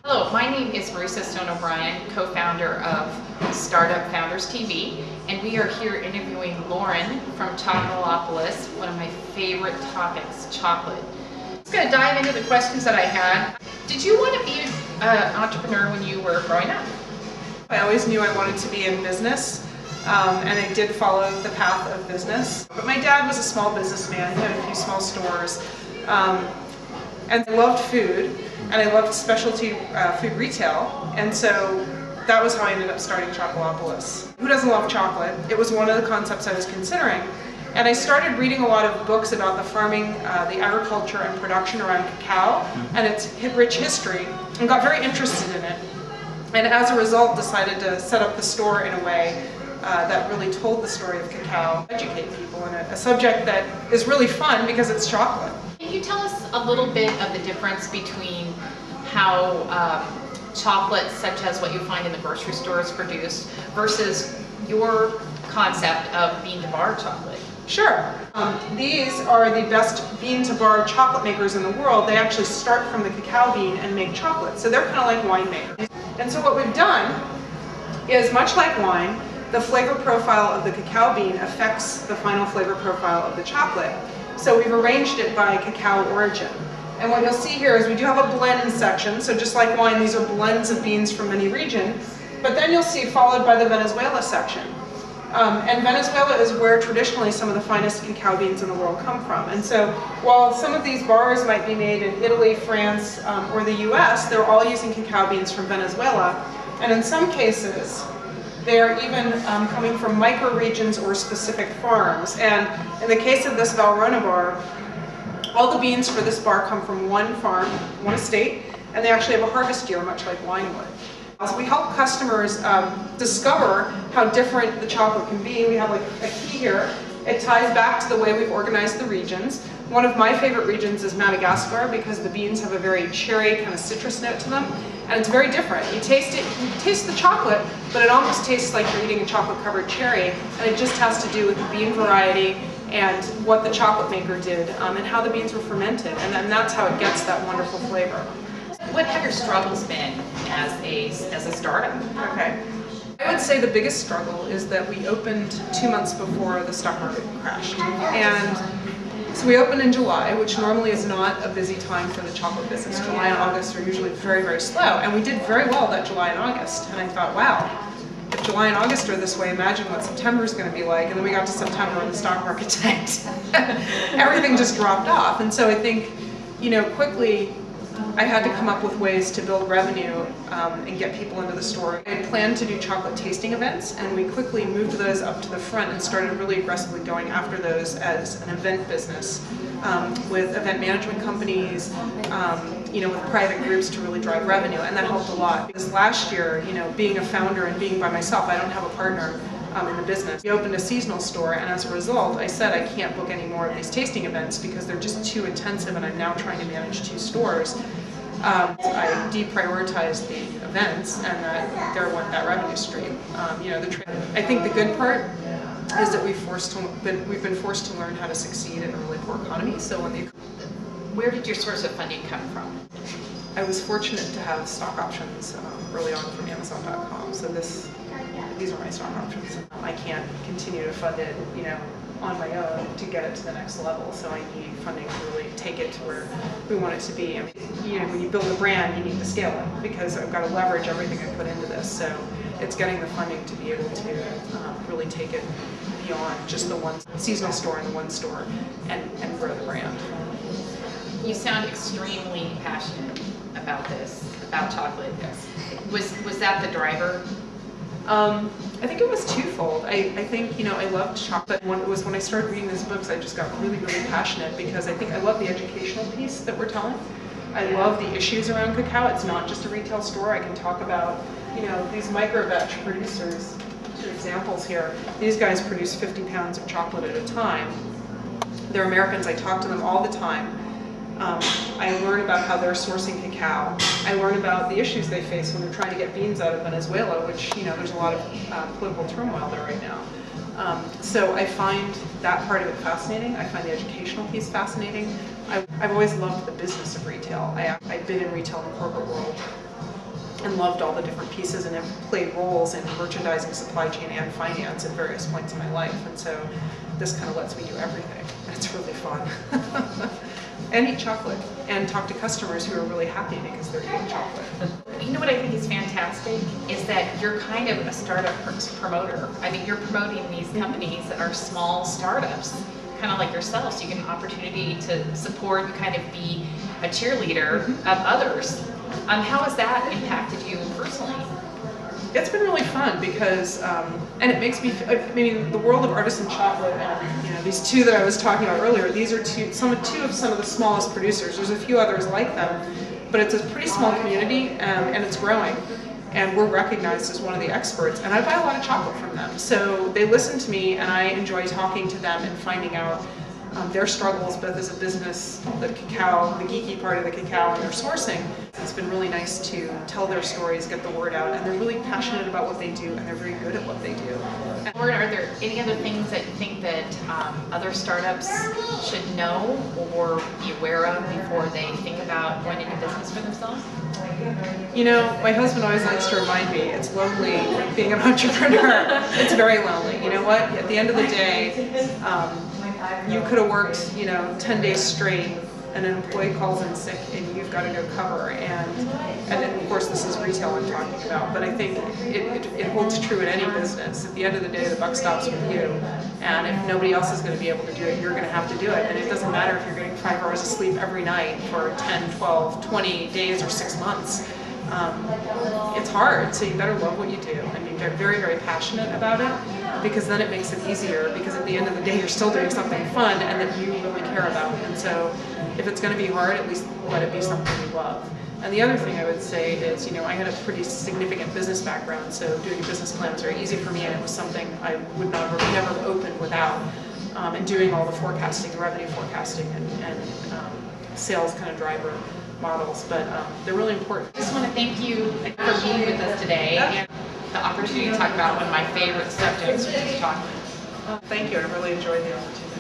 Hello, my name is Marisa Stone O'Brien, co-founder of Startup Founders TV, and we are here interviewing Lauren from Chocolopolis, one of my favorite topics, chocolate. I'm just going to dive into the questions that I had. Did you want to be an entrepreneur when you were growing up? I always knew I wanted to be in business, and I did follow the path of business. But my dad was a small businessman. He had a few small stores, and I loved food, and I loved specialty food retail, and so that was how I ended up starting Chocolopolis. Who doesn't love chocolate? It was one of the concepts I was considering, and I started reading a lot of books about the farming, the agriculture and production around cacao and its rich history, and got very interested in it. And as a result, decided to set up the store in a way that really told the story of cacao, educate people in it. A subject that is really fun because it's chocolate. Can you tell us a little bit of the difference between how chocolate, such as what you find in the grocery store, is produced versus your concept of bean-to-bar chocolate? Sure. These are the best bean-to-bar chocolate makers in the world. They actually start from the cacao bean and make chocolate, so they're kind of like winemakers. And so what we've done is, much like wine, the flavor profile of the cacao bean affects the final flavor profile of the chocolate. So we've arranged it by cacao origin. And what you'll see here is we do have a blend section, so just like wine, these are blends of beans from any region. But then you'll see followed by the Venezuela section. And Venezuela is where traditionally some of the finest cacao beans in the world come from. And so while some of these bars might be made in Italy, France, or the US, they're all using cacao beans from Venezuela. And in some cases, they're even coming from micro-regions or specific farms. And in the case of this Valrhona bar, all the beans for this bar come from one farm, one estate, and they actually have a harvest year, much like wine would. So we help customers discover how different the chocolate can be. We have like a key here. It ties back to the way we've organized the regions. One of my favorite regions is Madagascar because the beans have a very cherry kind of citrus note to them, and it's very different. You taste it, you taste the chocolate, but it almost tastes like you're eating a chocolate-covered cherry, and it just has to do with the bean variety and what the chocolate maker did and how the beans were fermented, and then that's how it gets that wonderful flavor. What have your struggles been as a startup? Okay. I would say the biggest struggle is that we opened 2 months before the stock market crashed. And so we opened in July, which normally is not a busy time for the chocolate business. July and August are usually very, very slow. And we did very well that July and August. And I thought, wow, if July and August are this way, imagine what September is going to be like. And then we got to September and the stock market tanked. Everything just dropped off. And so I think, quickly, I had to come up with ways to build revenue and get people into the store. I had planned to do chocolate tasting events, and we quickly moved those up to the front and started really aggressively going after those as an event business with event management companies, with private groups to really drive revenue, and that helped a lot. Because last year, being a founder and being by myself, I don't have a partner in the business. We opened a seasonal store, and as a result, I said I can't book any more of these tasting events because they're just too intensive, and I'm now trying to manage 2 stores. I deprioritized the events, and there went that revenue stream. I think the good part is that we've been forced to learn how to succeed in a really poor economy. So Where did your source of funding come from? I was fortunate to have stock options early on from Amazon.com. So these are my stock options. I can't continue to fund it, on my own to get it to the next level. So I need funding to really take it to where we want it to be. I mean, when you build a brand, you need to scale it because I've got to leverage everything I put into this. So it's getting the funding to be able to really take it beyond just the one seasonal store and the one store and grow the brand. You sound extremely passionate about this, about chocolate. Yes. Was that the driver? I think it was twofold. I think, I loved chocolate. When I started reading these books, I just got really, really passionate because I think I love the educational piece that we're telling. I love the issues around cacao. It's not just a retail store. I can talk about, these micro batch producers. 2 examples here. These guys produce 50 pounds of chocolate at a time. They're Americans. I talk to them all the time. I learn about how they're sourcing cacao. I learn about the issues they face when they're trying to get beans out of Venezuela, which, there's a lot of political turmoil there right now. So I find that part of it fascinating. I find the educational piece fascinating. I've always loved the business of retail. I've been in retail in the corporate world and loved all the different pieces and have played roles in merchandising, supply chain, and finance at various points in my life. And so this kind of lets me do everything. It's really fun. And eat chocolate and talk to customers who are really happy because they're eating chocolate. You know what I think is fantastic is that you're kind of a startup promoter. I mean, you're promoting these companies that are small startups, kind of like yourself, so you get an opportunity to support and kind of be a cheerleader of others. How has that impacted you personally? It's been really fun because, and it makes me, I mean, the world of artisan chocolate and, these two that I was talking about earlier, these are two of some of the smallest producers. There's a few others like them, but it's a pretty small community and it's growing. And we're recognized as one of the experts, and I buy a lot of chocolate from them. So they listen to me, and I enjoy talking to them and finding out their struggles, both as a business, the cacao, the geeky part of the cacao, and their sourcing. It's been really nice to tell their stories, get the word out, and they're really passionate about what they do, and they're very good at what they do. Lauren, are there any other things that you think that other startups should know or be aware of before they think about going into business for themselves? My husband always likes to remind me, it's lonely being an entrepreneur. It's very lonely. You know what? At the end of the day, you could have worked, 10 days straight, and an employee calls in sick, and you've got to go cover. And then, of course, this is retail I'm talking about, but I think it holds true in any business. At the end of the day, the buck stops with you, and if nobody else is going to be able to do it, you're going to have to do it. And it doesn't matter if you're getting 5 hours of sleep every night for 10, 12, 20 days or 6 months. It's hard, so you better love what you do and be very, very passionate about it, because then it makes it easier, because at the end of the day you're still doing something fun and that you really care about. And so if it's going to be hard, at least let it be something you love. And the other thing I would say is, I had a pretty significant business background, so doing a business plan was very easy for me, and it was something I would never have opened without. And doing all the forecasting, the revenue forecasting, and sales kind of driver models, but they're really important. I just want to thank you for being with us today and the opportunity to talk about one of my favorite subjects, which is chocolate. Thank you. I really enjoyed the opportunity.